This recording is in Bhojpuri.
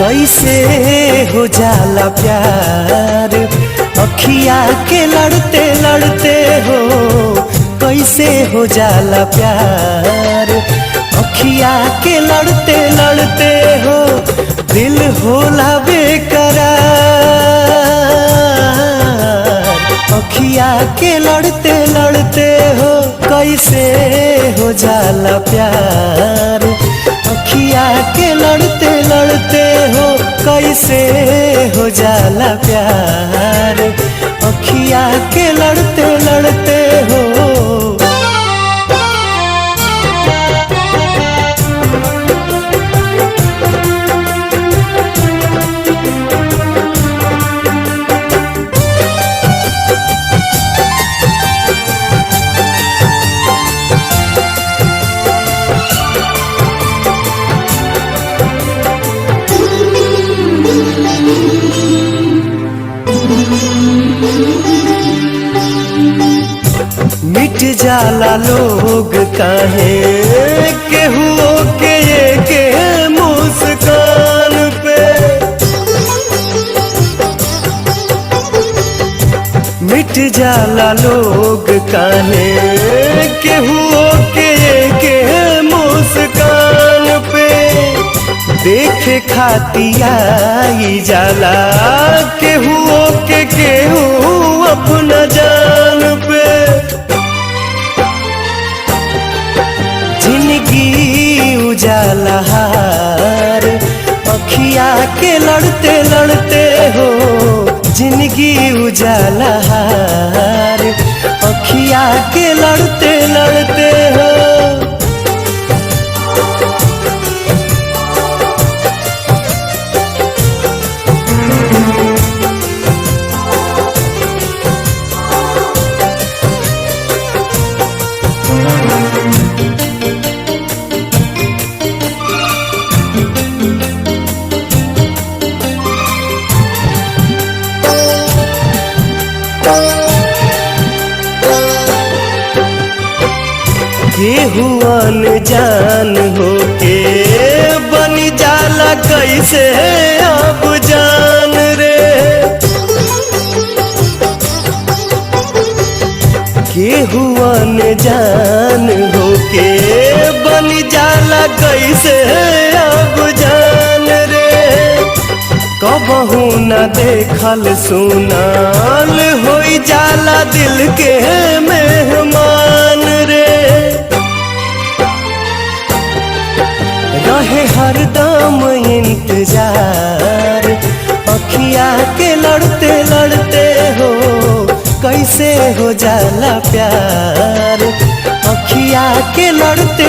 कैसे हो जाला प्यार अखिया के लड़ते लड़ते हो। कैसे हो जाला प्यार अखिया के लड़ते लड़ते हो। दिल होला बेकरार अखिया के लड़ते लड़ते हो। कैसे हो जाला प्यार अखिया के लड़ते लड़ते हो। कैसे हो जाला प्यार अखिया के लड़ते लड़ते हो। मिट जाला लोग काहे केहू के के मुस्कान पे। मिट जाला लोग काहे केहू के मुस्कान पे। देखे खातिया जाला केहू के केहू अपना जान पे। जिंदगी उजाला हार अखिया के लड़ते लड़ते हो। जिंदगी उजाला हार अखिया के लड़ते लड़ते हो। केहू अनजान होके बन जाला कैसे अब जान रे। केहू अनजान होके बन जाला कैसे अब जान रे। कबहू न देखल सुनाल होई जाला दिल के मेहमान रे। रहे हरदम इंतजार अखिया के लड़ते लड़ते हो। कैसे हो जाला प्यार अखिया के लड़ते